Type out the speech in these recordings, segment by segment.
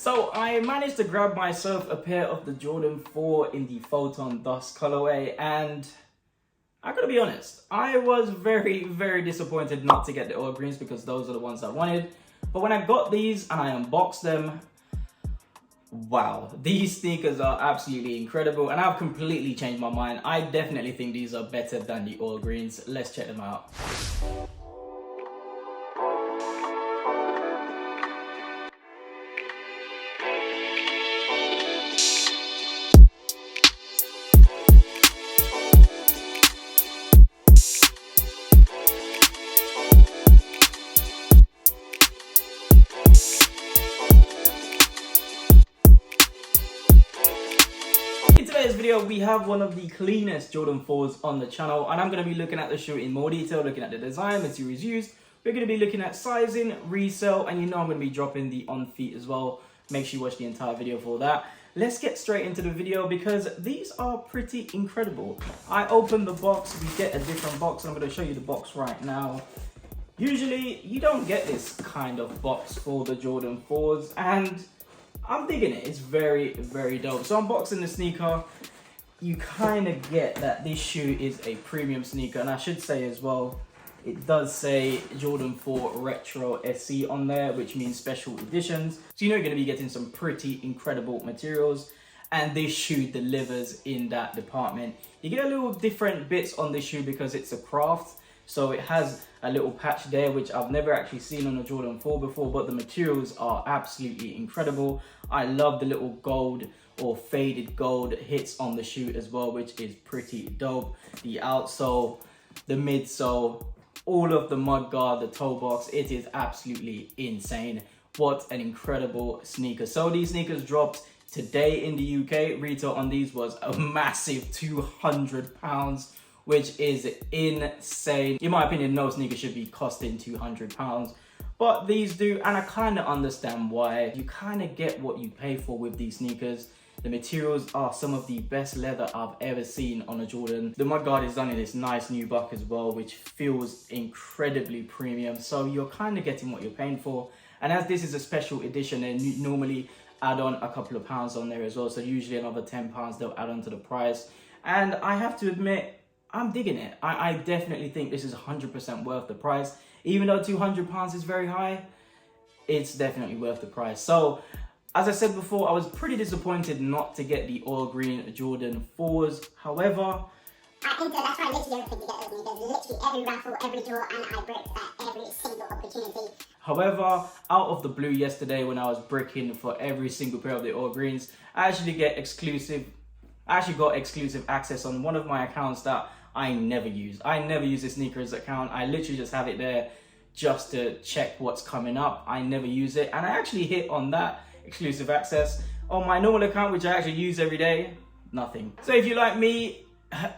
So I managed to grab myself a pair of the Jordan 4 in the Photon Dust colorway, and I gotta be honest, I was very disappointed not to get the oil greens because those are the ones I wanted. But when I got these and I unboxed them, wow, these sneakers are absolutely incredible, and I've completely changed my mind. I definitely think these are better than the oil greens. Let's check them out. In today's video, we have one of the cleanest Jordan 4s on the channel, and I'm going to be looking at the shoe in more detail, looking at the design, materials used. We're going to be looking at sizing, resale, and you know I'm going to be dropping the on feet as well. Make sure you watch the entire video for that. Let's get straight into the video because these are pretty incredible. I opened the box, we get a different box, and I'm going to show you the box right now. Usually, you don't get this kind of box for the Jordan 4s, and I'm digging it. It's very dope. So unboxing the sneaker, you kind of get that this shoe is a premium sneaker, and I should say as well, it does say Jordan 4 Retro SC on there, which means special editions. So you know you're going to be getting some pretty incredible materials, and this shoe delivers in that department. You get a little different bits on this shoe because it's a craft. So it has a little patch there, which I've never actually seen on a Jordan 4 before, but the materials are absolutely incredible. I love the little gold or faded gold hits on the shoe as well, which is pretty dope. The outsole, the midsole, all of the mudguard, the toe box, it is absolutely insane. What an incredible sneaker. So these sneakers dropped today in the UK. Retail on these was a massive £200. Which is insane. In my opinion, no sneaker should be costing £200, but these do, and I kind of understand why. You kind of get what you pay for with these sneakers. The materials are some of the best leather I've ever seen on a Jordan. The mudguard is done in this nice new buck as well, which feels incredibly premium. So you're kind of getting what you're paying for. And as this is a special edition, they normally add on a couple of pounds on there as well. So usually another £10 they'll add on to the price. And I have to admit, I'm digging it. I definitely think this is 100% worth the price. Even though £200 is very high, it's definitely worth the price. So, as I said before, I was pretty disappointed not to get the oil green Jordan 4s. However, at Inter, that's why I literally everything to get those sneakers. Literally every raffle, every draw, and I bricked at every single opportunity. However, out of the blue yesterday when I was bricking for every single pair of the oil greens, I actually got exclusive access on one of my accounts that I never use. I never use the sneakers account. I literally just have it there just to check what's coming up. I never use it, and I actually hit on that exclusive access. On my normal account, which I actually use every day, nothing. So if you like me,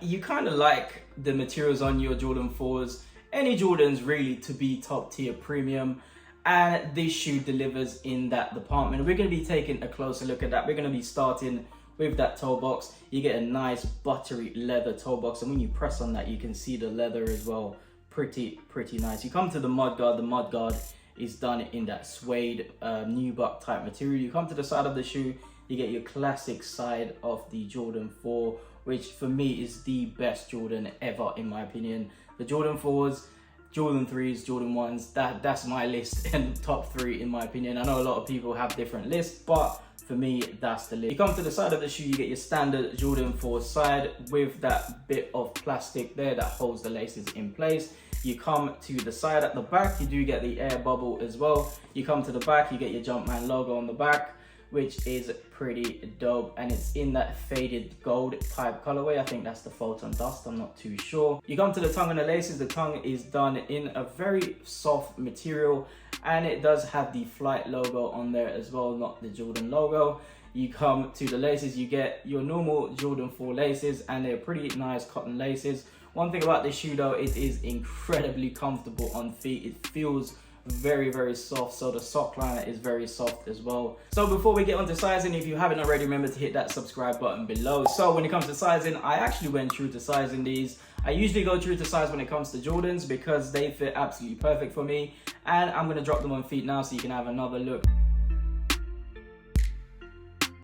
you kind of like the materials on your Jordan 4s, any Jordans really, to be top tier premium, and this shoe delivers in that department. We're going to be taking a closer look at that. We're going to be starting with that toe box. You get a nice buttery leather toe box, and when you press on that, you can see the leather as well. Pretty nice. You come to the mudguard. The mudguard is done in that suede nubuck type material. You come to the side of the shoe, you get your classic side of the Jordan 4, which for me is the best Jordan ever in my opinion. The Jordan 4s, Jordan 3s, Jordan 1s, that's my list and top 3 in my opinion. I know a lot of people have different lists, but for me, that's the list. You come to the side of the shoe, you get your standard Jordan 4 side with that bit of plastic there that holds the laces in place. You come to the side at the back, you do get the air bubble as well. You come to the back, you get your Jumpman logo on the back, which is pretty dope, and it's in that faded gold type colorway. I think that's the Photon Dust, I'm not too sure. You come to the tongue and the laces. The tongue is done in a very soft material, and it does have the Flight logo on there as well, not the Jordan logo. You come to the laces, you get your normal Jordan 4 laces, and they're pretty nice cotton laces. One thing about this shoe though, it is incredibly comfortable on feet. It feels very soft, so the sock liner is very soft as well. So before we get onto sizing, if you haven't already, remember to hit that subscribe button below. So when it comes to sizing, I actually went true to sizing these. I usually go true to size when it comes to Jordans because they fit absolutely perfect for me, and I'm going to drop them on feet now so you can have another look.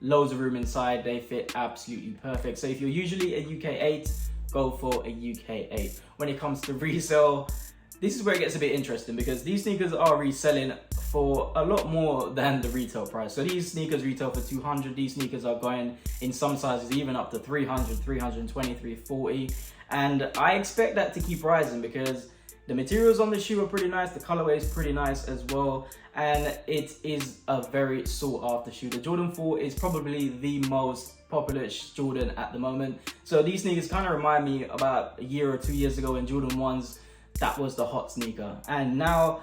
loads of room inside. They fit absolutely perfect. So if you're usually a UK 8, go for a UK 8. When it comes to resale, this is where it gets a bit interesting because these sneakers are reselling for a lot more than the retail price. So these sneakers retail for 200. These sneakers are going in some sizes even up to 300, 320, 340. And I expect that to keep rising because the materials on the shoe are pretty nice. The colorway is pretty nice as well. And it is a very sought after shoe. The Jordan 4 is probably the most popular Jordan at the moment. So these sneakers kind of remind me about a year or 2 years ago when Jordan 1s, that was the hot sneaker. And now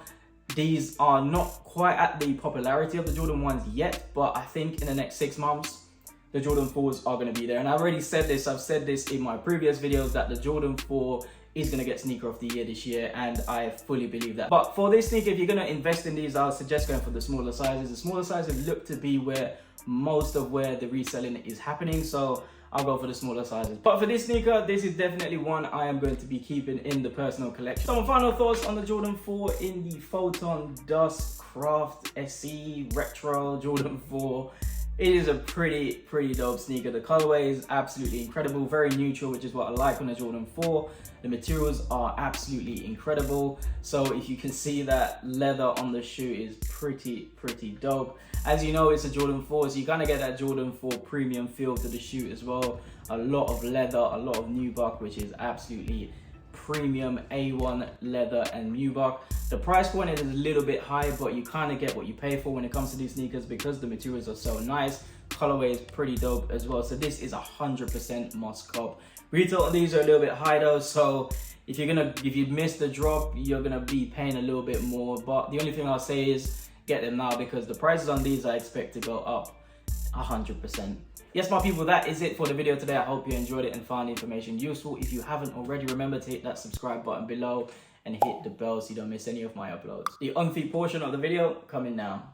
these are not quite at the popularity of the Jordan 1s yet, but I think in the next 6 months, the Jordan 4s are going to be there. And I already said this, I've said this in my previous videos, that the Jordan 4 is going to get sneaker of the year this year, and I fully believe that. But for this sneaker, if you're going to invest in these, I would suggest going for the smaller sizes. The smaller sizes look to be where most of where the reselling is happening, so I'll go for the smaller sizes. But for this sneaker, this is definitely one I am going to be keeping in the personal collection. Some final thoughts on the Jordan 4 in the Photon, Dust, Craft, SE, Retro, Jordan 4. It is a pretty dope sneaker. The colorway is absolutely incredible, very neutral, which is what I like on the Jordan 4. The materials are absolutely incredible. So if you can see that leather on the shoe is pretty dope. As you know, it's a Jordan 4, so you kind of get that Jordan 4 premium feel to the shoe as well. A lot of leather, a lot of nubuck, which is absolutely premium A1 leather and nubuck. The price point is a little bit high, but you kind of get what you pay for when it comes to these sneakers because the materials are so nice. Colorway is pretty dope as well, so this is 100% must cop. Retail on these are a little bit high though, so if you miss the drop, you're gonna be paying a little bit more. But the only thing I'll say is get them now because the prices on these I expect to go up 100%. Yes, my people, that is it for the video today. I hope you enjoyed it and found the information useful. If you haven't already, remember to hit that subscribe button below and hit the bell so you don't miss any of my uploads. The on-feed portion of the video coming now.